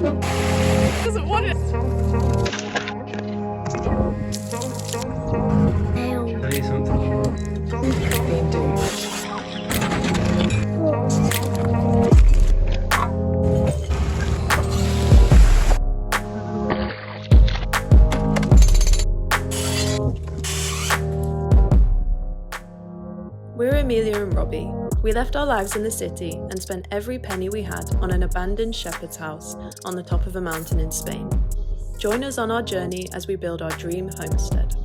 Doesn't want it. Tell you something. Being douche. We're Emilia and Robbie. We left our lives in the city and spent every penny we had on an abandoned shepherd's house on the top of a mountain in Spain. Join us on our journey as we build our dream homestead.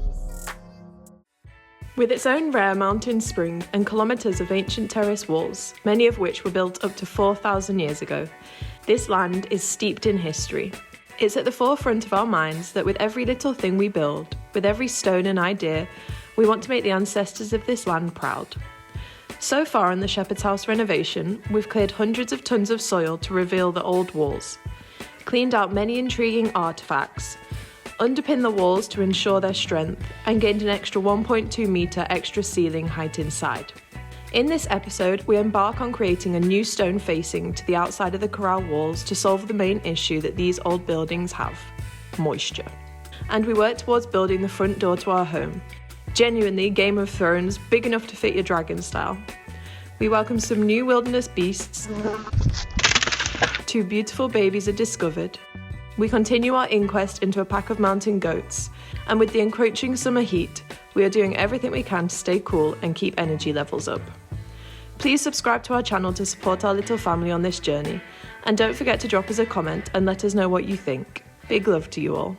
With its own rare mountain spring and kilometres of ancient terrace walls, many of which were built up to 4,000 years ago, this land is steeped in history. It's at the forefront of our minds that with every little thing we build, with every stone and idea, we want to make the ancestors of this land proud. So far in the Shepherd's House renovation, we've cleared hundreds of tons of soil to reveal the old walls, cleaned out many intriguing artefacts, underpinned the walls to ensure their strength, and gained an extra 1.2 metre extra ceiling height inside. In this episode, we embark on creating a new stone facing to the outside of the corral walls to solve the main issue that these old buildings have: moisture. And we work towards building the front door to our home. Genuinely Game of Thrones, big enough to fit your dragon style. We welcome some new wilderness beasts. 2 beautiful babies are discovered. We continue our inquest into a pack of mountain goats. And with the encroaching summer heat, we are doing everything we can to stay cool and keep energy levels up. Please subscribe to our channel to support our little family on this journey. And don't forget to drop us a comment and let us know what you think. Big love to you all.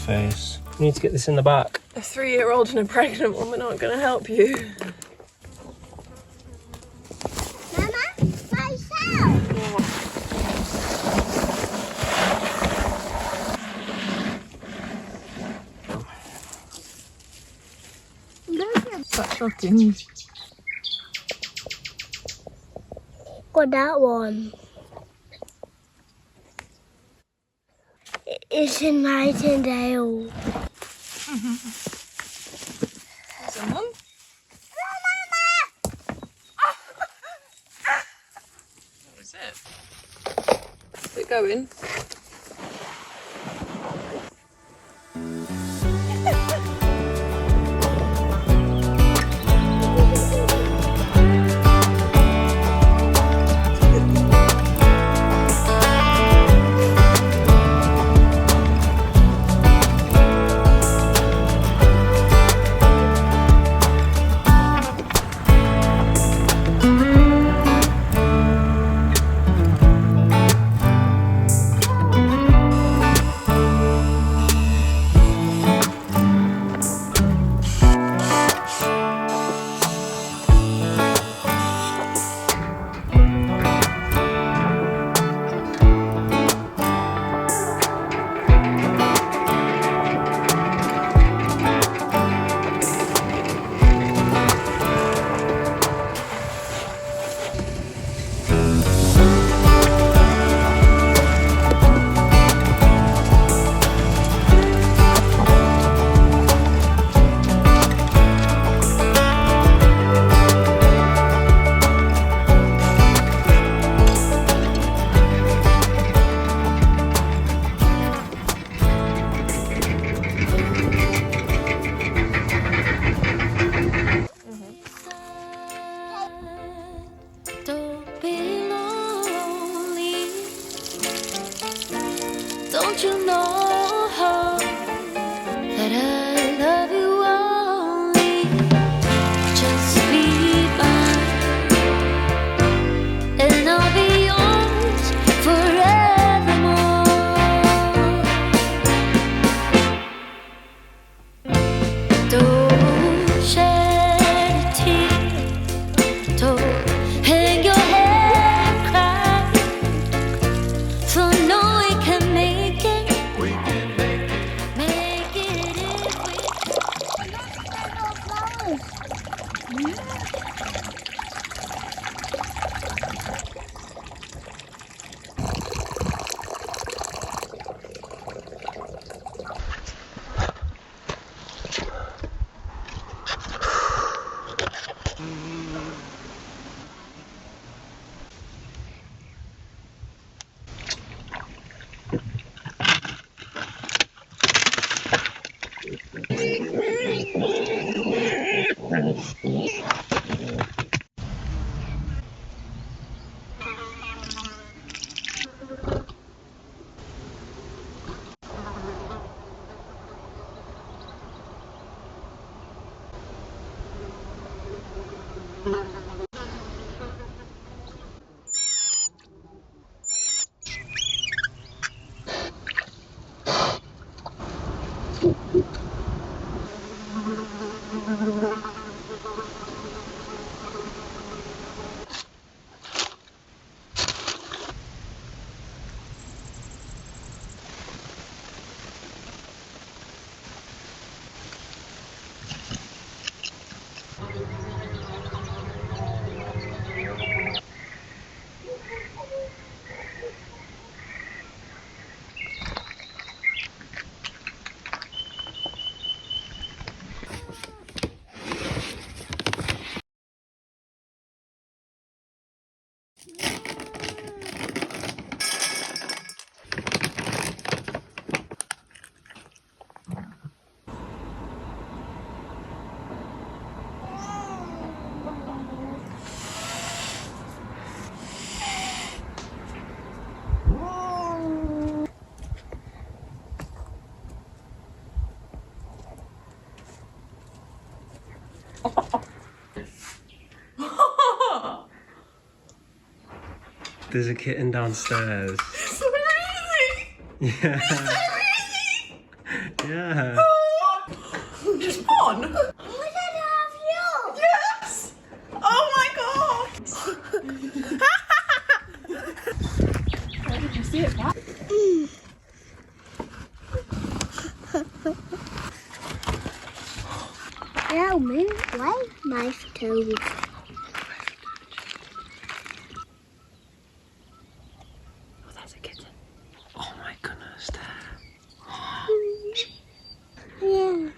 Face. You need to get this in the back. A 3-year-old and a pregnant woman aren't going to help you. Mama, myself. That's shocking. Got that one. It's in Nightingale. Someone? What is it? Is it going? There's a kitten downstairs. So really? Yeah. So really? Yeah. Oh, just on. Look at you. Yes. Oh my god. Where did you see it? Back? Tell me why my toes. Oh, that's a kitten. Oh my goodness. Yeah.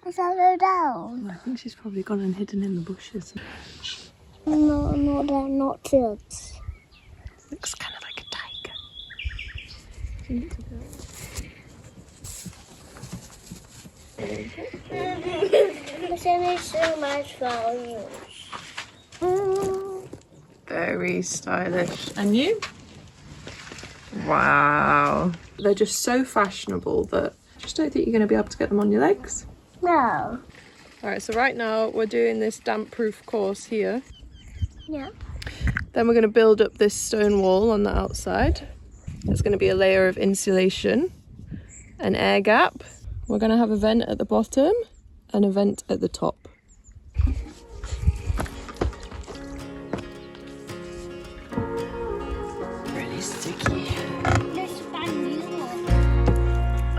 Is that go down? I think she's probably gone and hidden in the bushes. No, they're not kids. Looks kind of like a tiger. There's only so much value. Very stylish. And you? Wow. They're just so fashionable that I just don't think you're going to be able to get them on your legs. No. Alright, so right now we're doing this damp-proof course here. Yeah. Then we're going to build up this stone wall on the outside. There's going to be a layer of insulation, an air gap. We're going to have a vent at the bottom and a vent at the top. Really sticky. Let's find new one.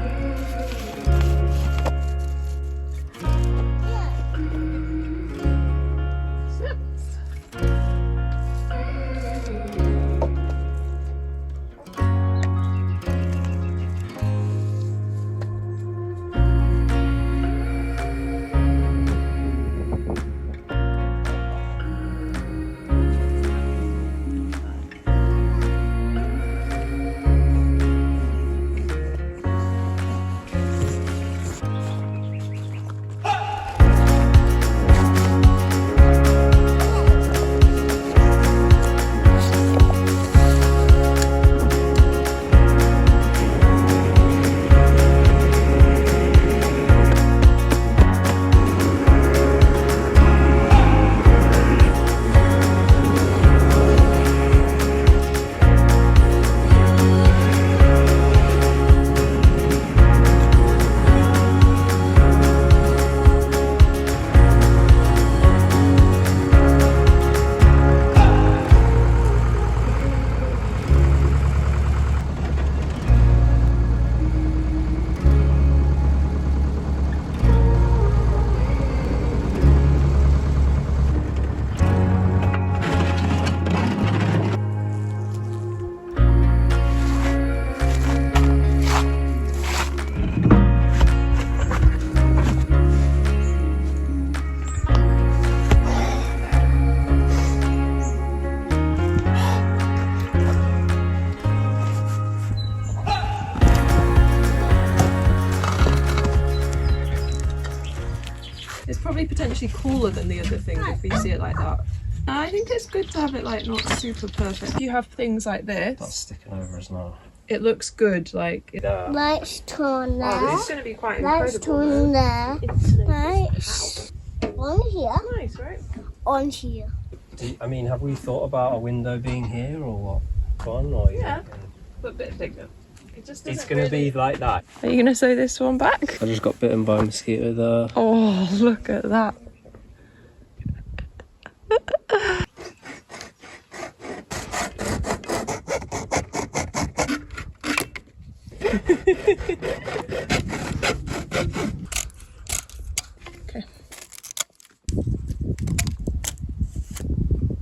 It's probably potentially cooler than the other thing if you see it like that. I think it's good to have it like not super perfect. If you have things like That's this, sticking over us now. it looks good. Like, Let's turn there. oh, this is going to be quite Let's incredible. turn there. though. Nice. On here. Nice, right? On here. I mean, have we thought about a window being here or what? Fun or? Yeah. But a bit bigger. It just It's doesn't going to really- be like that. Are you going to sew this one back? I just got bitten by a mosquito there. Oh, look at that. Okay.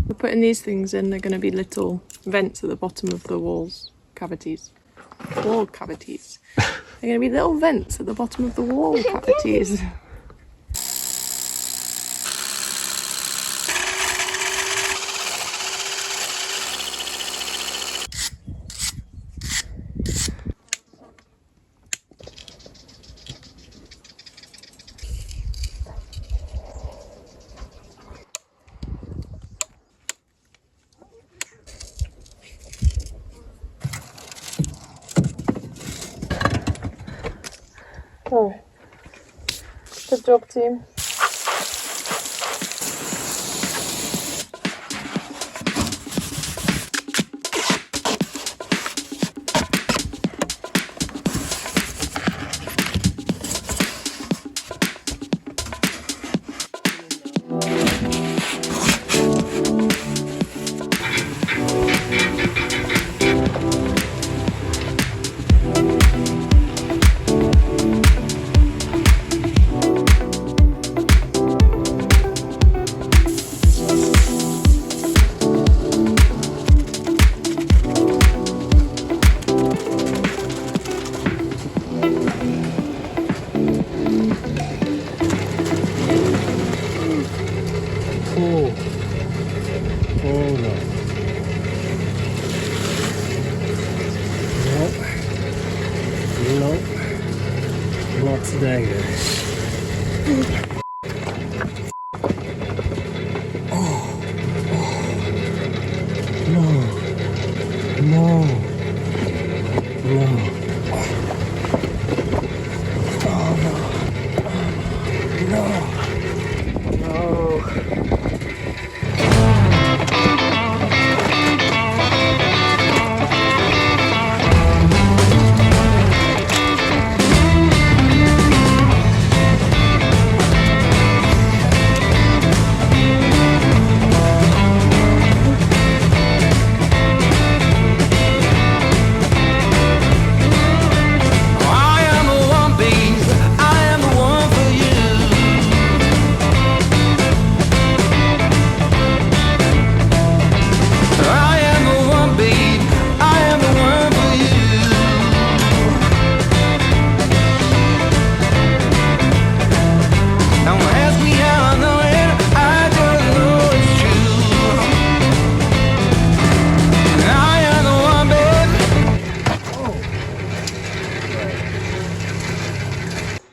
We're putting these things in, they're going to be little vents at the bottom of the walls, cavities. Wall cavities. They're going to be little vents at the bottom of the wall cavities. Oh, good job, team. There he is. No.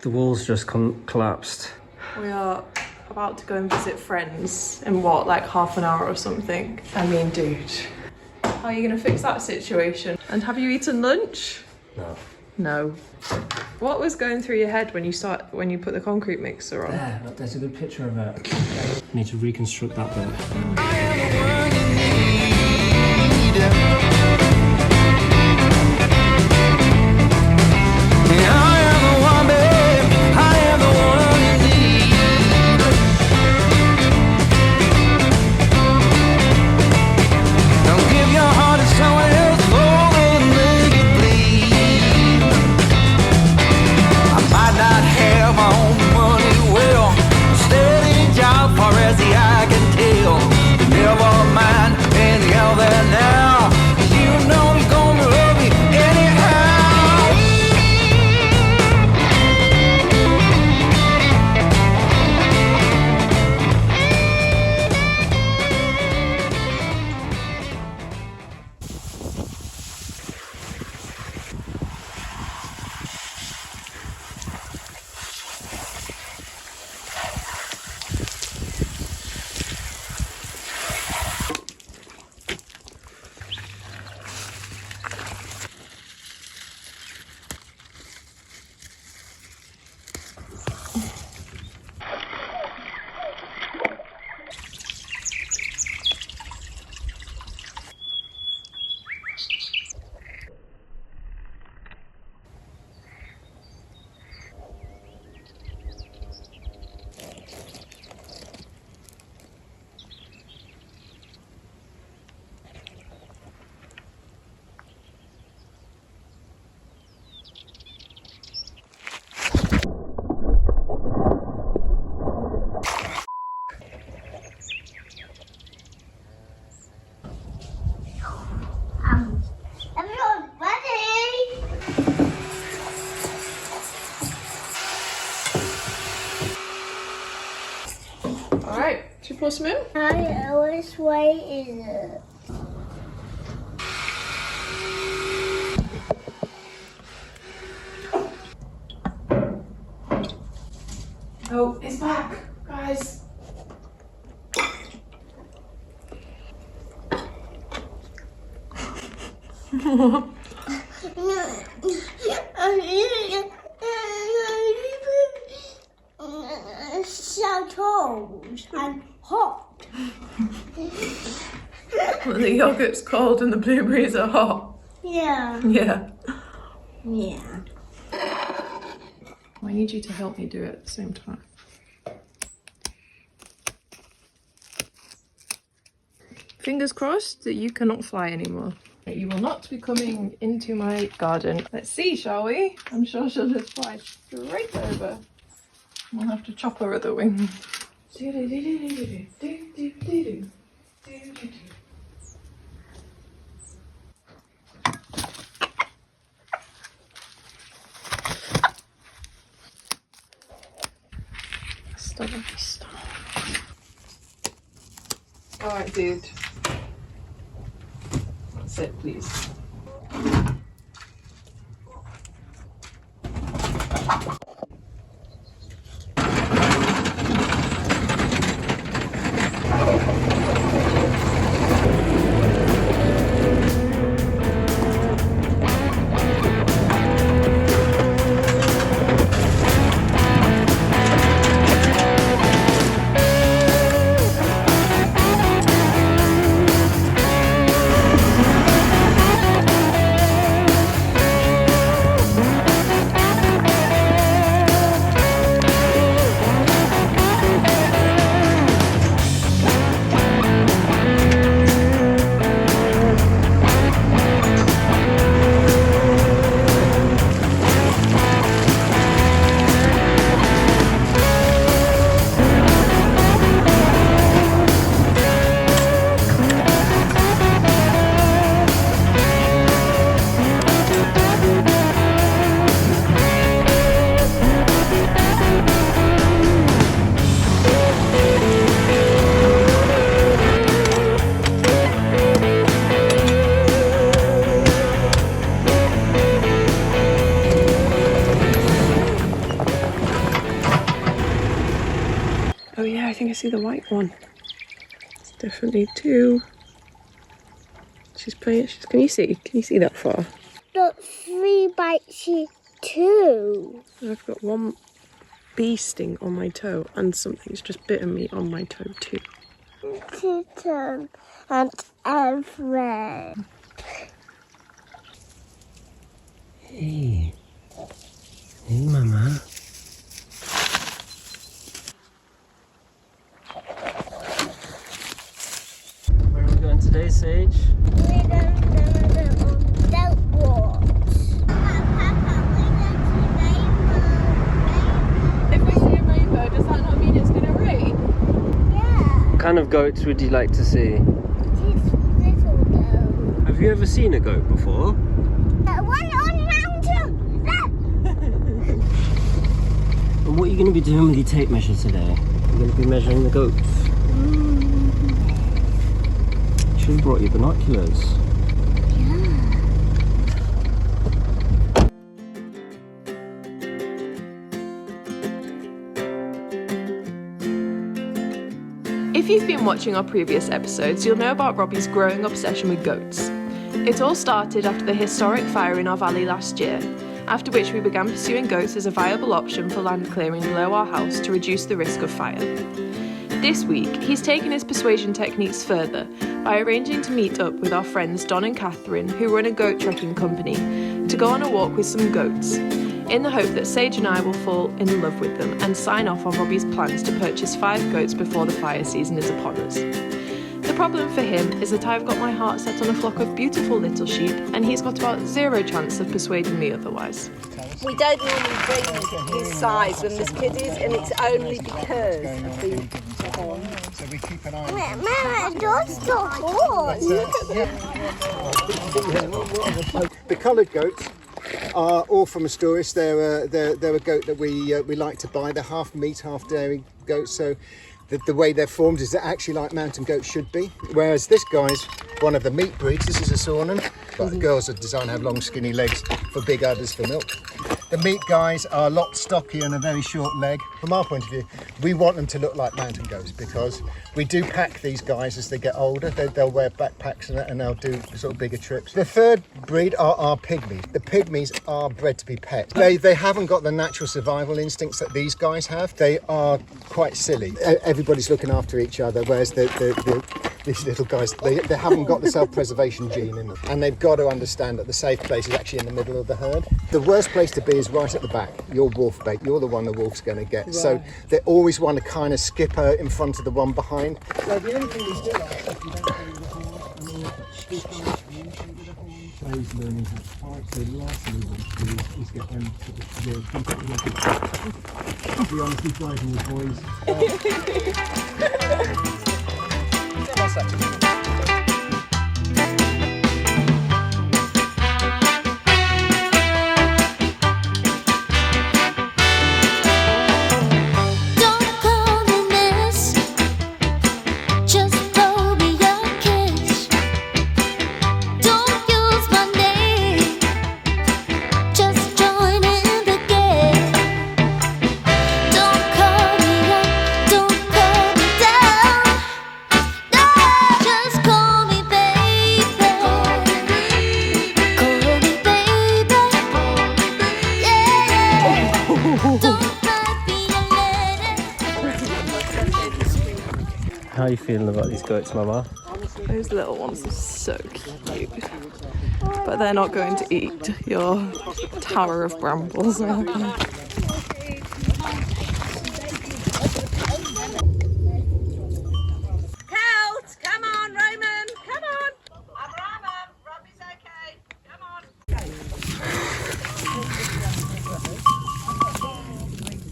The walls just collapsed. We are about to go and visit friends in what, like half an hour or something? I mean, dude, how are you gonna fix that situation? And have you eaten lunch? No. No. What was going through your head when you put the concrete mixer on? There, look, there's a good picture of it. I need to reconstruct that bit. Everyone ready? Alright, should we pour some in? Which way is it? Oh, it's back, guys. Shelters and hot. Well, the yogurt's cold and the blueberries are hot. Yeah. Yeah. Yeah. I need you to help me do it at the same time. Fingers crossed that you cannot fly anymore. You will not be coming into my garden. Let's see, shall we? I'm sure she'll just fly straight over. We'll have to chop her at the wing. Stop. Alright, dude. Sit, please. see the white one. It's definitely two. She's playing. Can you see? Can you see that far? Got 3 bites here too. I've got one bee sting on my toe, and something's just bitten me on my toe too. Kitten and Esme. Hey. Hey, Mama. Where are we going today, Sage? We're going to go on belt walks. If we see a rainbow, does that not mean it's going to rain? Yeah, What kind of goats would you like to see? this little goat. Have you ever seen a goat before? One on mountain. And what are you going to be doing with your tape measure today? You're going to be measuring the goats. Should have brought your binoculars. If you've been watching our previous episodes, you'll know about Robbie's growing obsession with goats. It all started after the historic fire in our valley last year, after which we began pursuing goats as a viable option for land clearing below our house to reduce the risk of fire. This week, he's taken his persuasion techniques further by arranging to meet up with our friends Don and Catherine, who run a goat trekking company, to go on a walk with some goats, in the hope that Sage and I will fall in love with them and sign off on Robbie's plans to purchase 5 goats before the fire season is upon us. The problem for him is that I've got my heart set on a flock of beautiful little sheep, and he's got about 0 chance of persuading me otherwise. We don't normally bring his size when there's kiddies, and it's only because of the So we keep an eye on Mama, don't stop horse. the coloured goats are all from Asturias. They're a goat that we like to buy. They're half meat, half dairy goats. So the way they're formed is they're actually like mountain goats should be. Whereas this guy's one of the meat breeds. This is a Saarnen, but the girls are designed to have long skinny legs for big udders for milk. The meat guys are a lot stockier and a very short leg. From our point of view, we want them to look like mountain goats because we do pack these guys as they get older. They'll wear backpacks and they'll do sort of bigger trips. The third breed are our pygmies. The pygmies are bred to be pets. They haven't got the natural survival instincts that these guys have. They are quite silly. Everybody's looking after each other, whereas these little guys, they haven't got the self-preservation gene in them. And they've got to understand that the safe place is actually in the middle of the herd. The worst place to be is right at the back. You're wolf bait. You're the one the wolf's going to get. Right. So they always want to kind of skip in front of the one behind. So the only thing we do is if you don't do the horn, He's learning how to fight, so the last thing we want to do is get them to the be honest, he's driving the boys. How are you feeling about these goats, Mama? Those little ones are so cute. But they're not going to eat your tower of brambles, are they? Colt, come on, Roman, come on. I'm Roman, Robbie's okay, come on.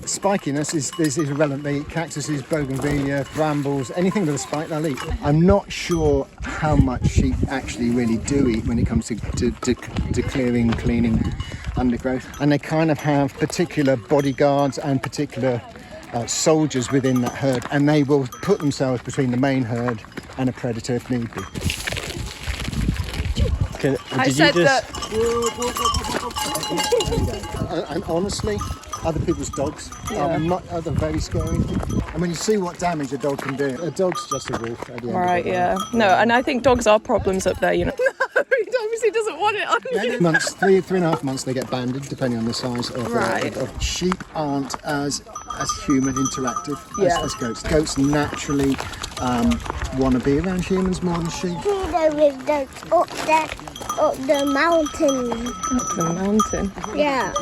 Spikiness is irrelevant. They eat cactuses, bougainvillea, brambles, anything with a spike they'll eat. I'm not sure how much sheep actually really do eat when it comes to cleaning undergrowth. And they kind of have particular bodyguards and particular soldiers within that herd, and they will put themselves between the main herd and a predator if need be. And honestly, other people's dogs are very scary. And when you see what damage a dog can do, a dog's just a wolf at the end Right, of the day. yeah. No, and I think dogs are problems up there, you know. No, he obviously doesn't want it on you. Months, 3.5 months, they get banded, depending on the size of, Right. of sheep. Aren't as human interactive Yeah. as goats. Goats naturally want to be around humans more than sheep. There is goats up the mountain. Up the mountain. Yeah.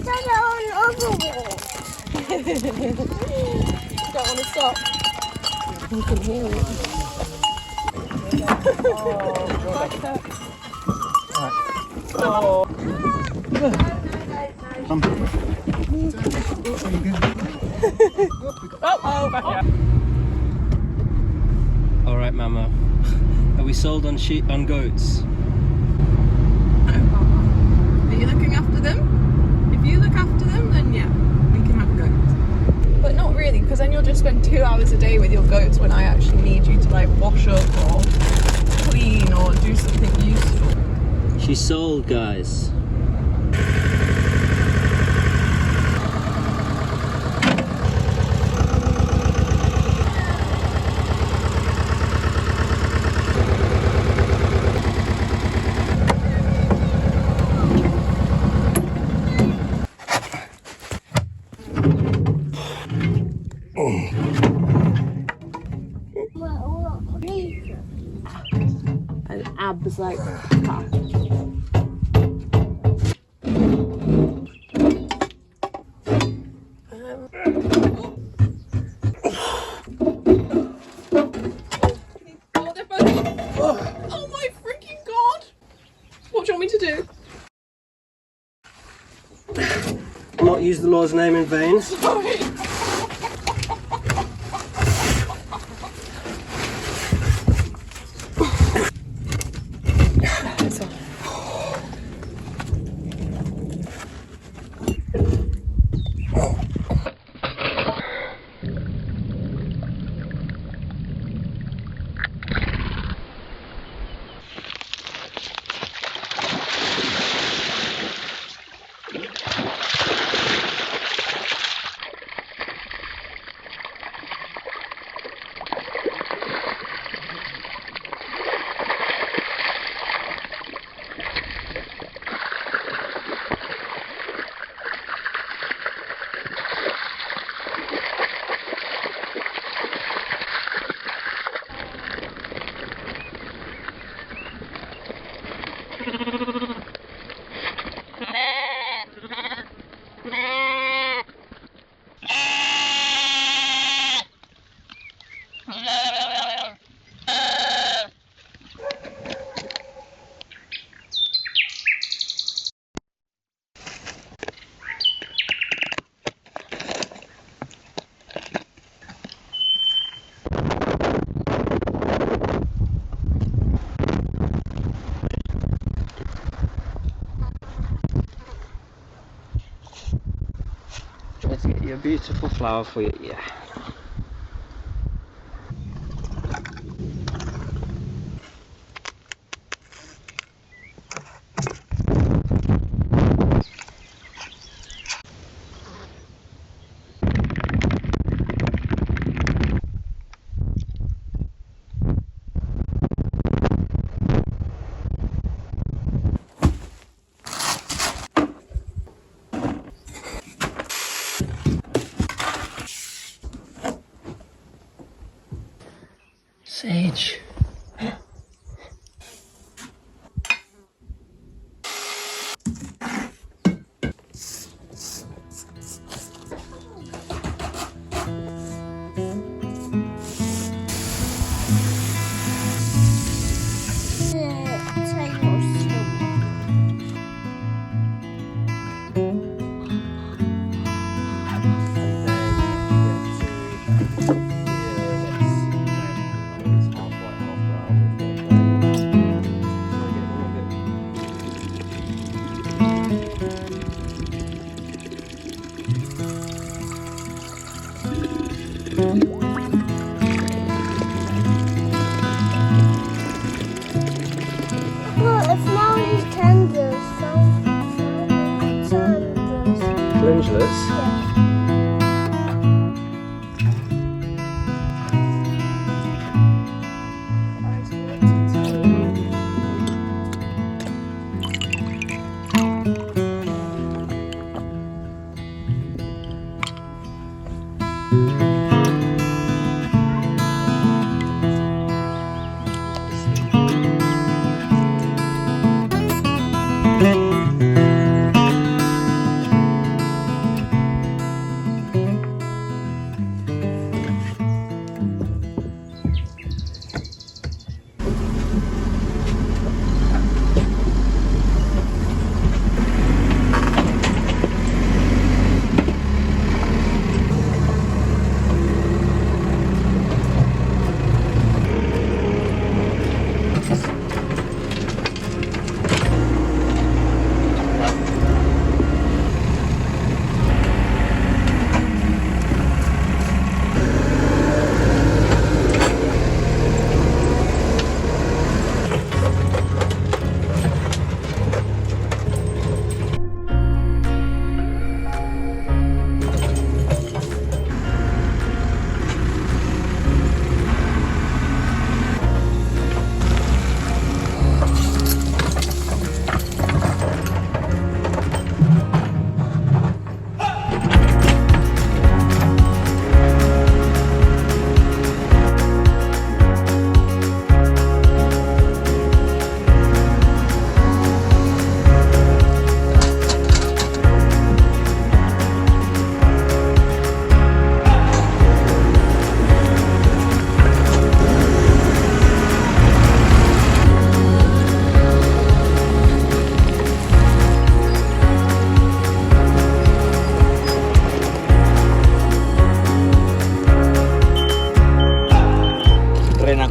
I'm on other wall. Don't want to stop. You can hear it. Back here. All right, Mama. Are we sold on sheep, on goats? Are you looking after them? If you look after them, then yeah, we can have goats. But not really, because then you'll just spend 2 hours a day with your goats when I actually need you to like wash up or clean or do something useful. She's sold, guys. And abs like that. Oh my freaking god! What do you want me to do? Not use the Lord's name in vain. Sorry. Let's get you a beautiful flower for you, yeah. Sage.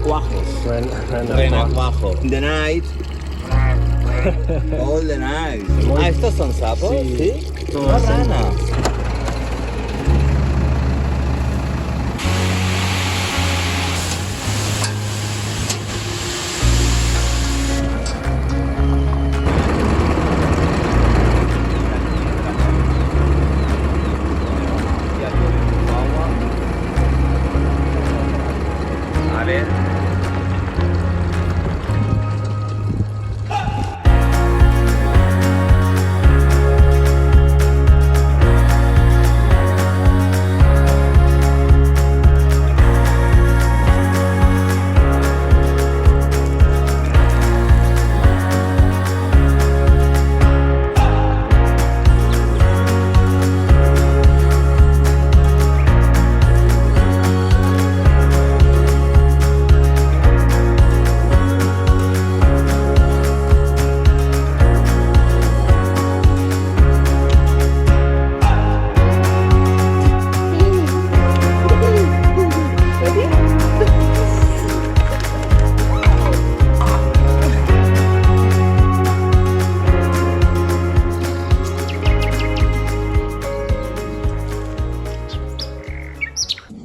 Renacuajo. In the night. All the night. Ah, estos son sapos, ¿sí? Una rana.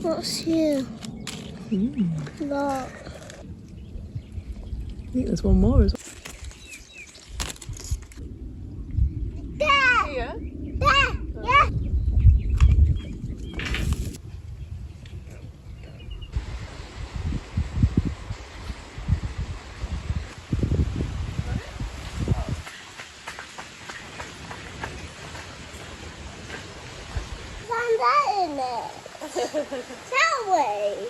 What's here? Look. I think there's one more as well. There! Here? There! Yeah! Found that in it. That way.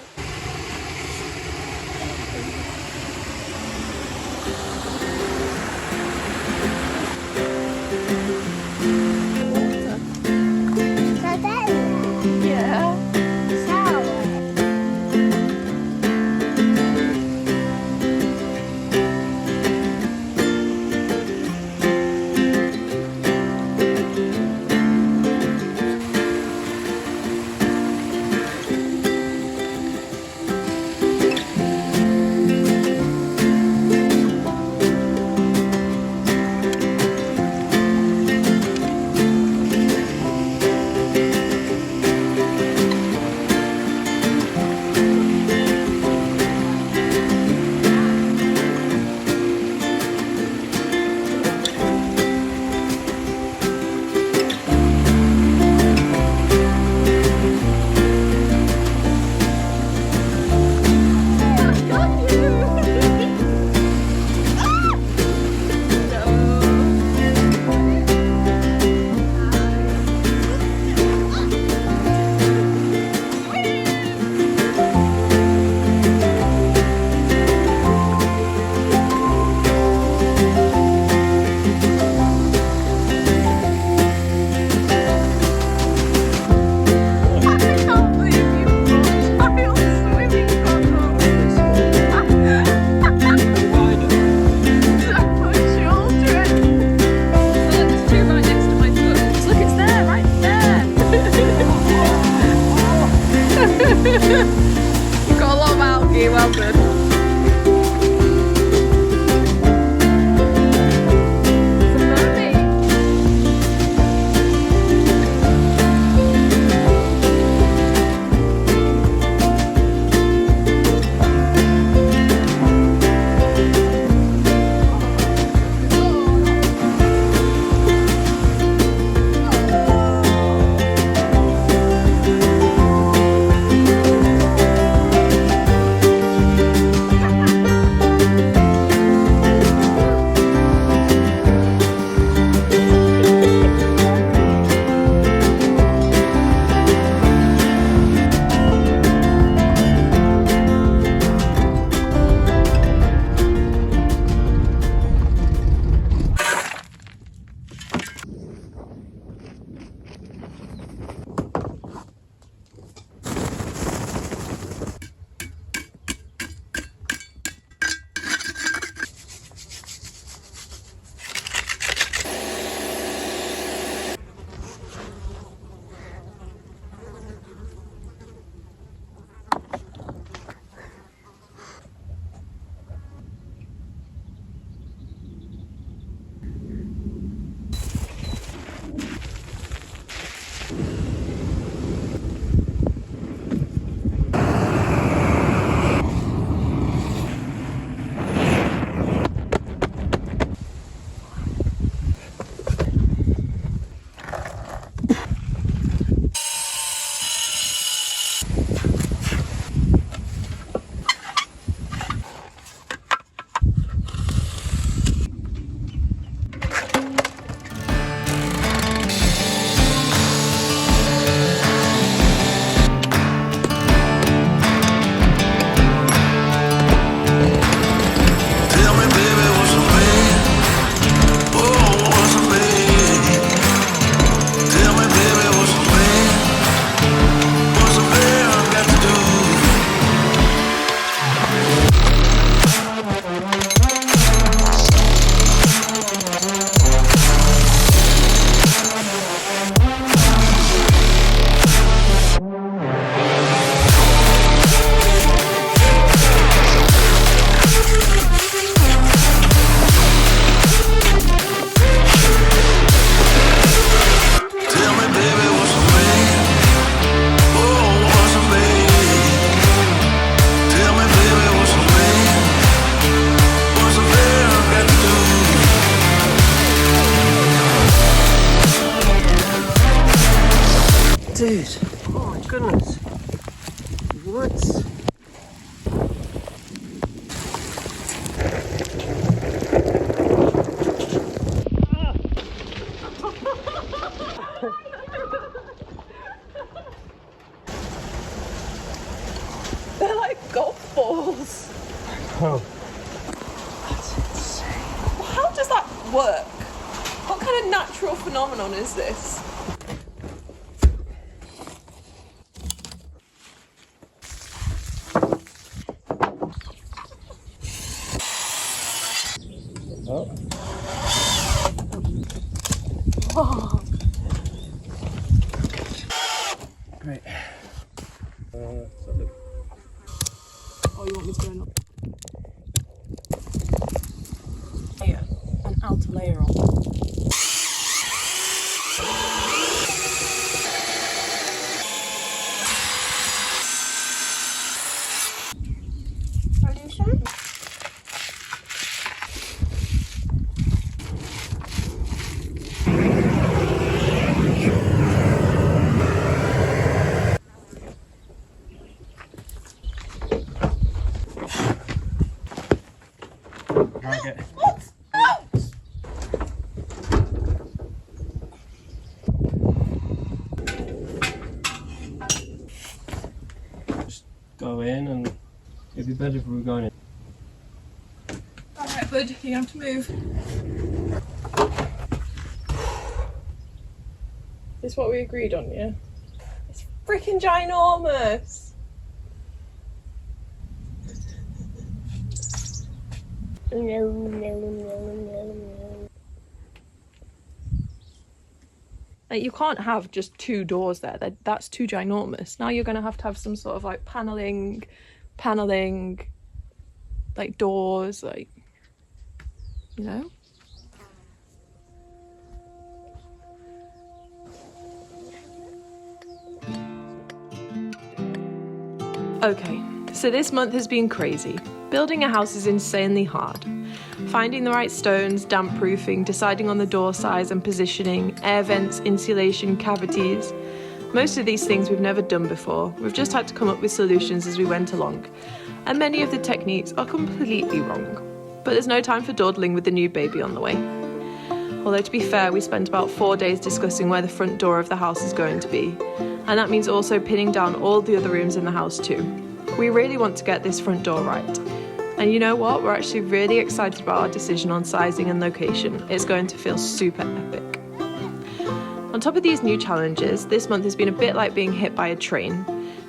Found that in it. Yeah. That way. You've got a lot of algae, well done. balls. Oh, How does that work? What kind of natural phenomenon is this? oh. Oh. Great. So look. Oh, you want me to go up? Layer, an outer layer on. Okay. Just go in, and it'd be better if we were going in. Alright, bud, you have to move. This is what we agreed on, yeah? It's freaking ginormous! Like, you can't have just two doors there. That's too ginormous. Now you're going to have some sort of like paneling, like doors, like, you know? Okay, so this month has been crazy. Building a house is insanely hard. Finding the right stones, damp proofing, deciding on the door size and positioning, air vents, insulation, cavities. Most of these things we've never done before. We've just had to come up with solutions as we went along. And many of the techniques are completely wrong. But there's no time for dawdling with the new baby on the way. Although to be fair, we spent about 4 days discussing where the front door of the house is going to be. And that means also pinning down all the other rooms in the house too. We really want to get this front door right. And you know what? We're actually really excited about our decision on sizing and location. It's going to feel super epic. On top of these new challenges, this month has been a bit like being hit by a train.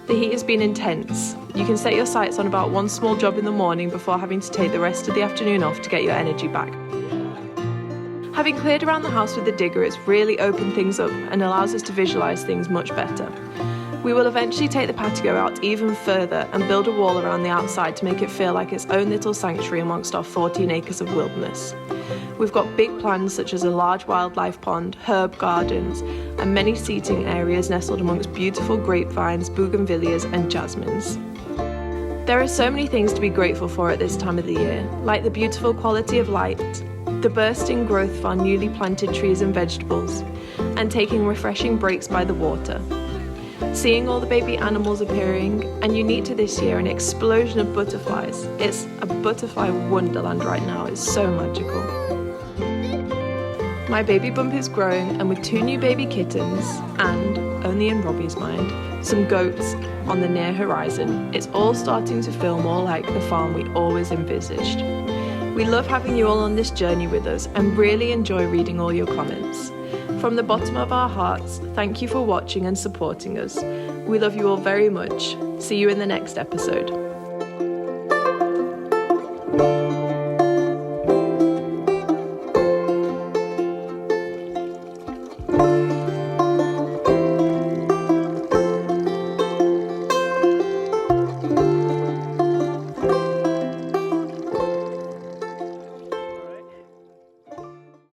The heat has been intense. You can set your sights on about one small job in the morning before having to take the rest of the afternoon off to get your energy back. Having cleared around the house with the digger, it's really opened things up and allows us to visualise things much better. We will eventually take the patio out even further and build a wall around the outside to make it feel like its own little sanctuary amongst our 14 acres of wilderness. We've got big plans such as a large wildlife pond, herb gardens, and many seating areas nestled amongst beautiful grapevines, bougainvilleas, and jasmines. There are so many things to be grateful for at this time of the year, like the beautiful quality of light, the bursting growth of our newly planted trees and vegetables, and taking refreshing breaks by the water. Seeing all the baby animals appearing, and unique to this year, an explosion of butterflies. It's a butterfly wonderland right now, it's so magical. My baby bump is growing, and with 2 new baby kittens, and, only in Robbie's mind, some goats on the near horizon, it's all starting to feel more like the farm we always envisaged. We love having you all on this journey with us and really enjoy reading all your comments. From the bottom of our hearts, thank you for watching and supporting us. We love you all very much. See you in the next episode.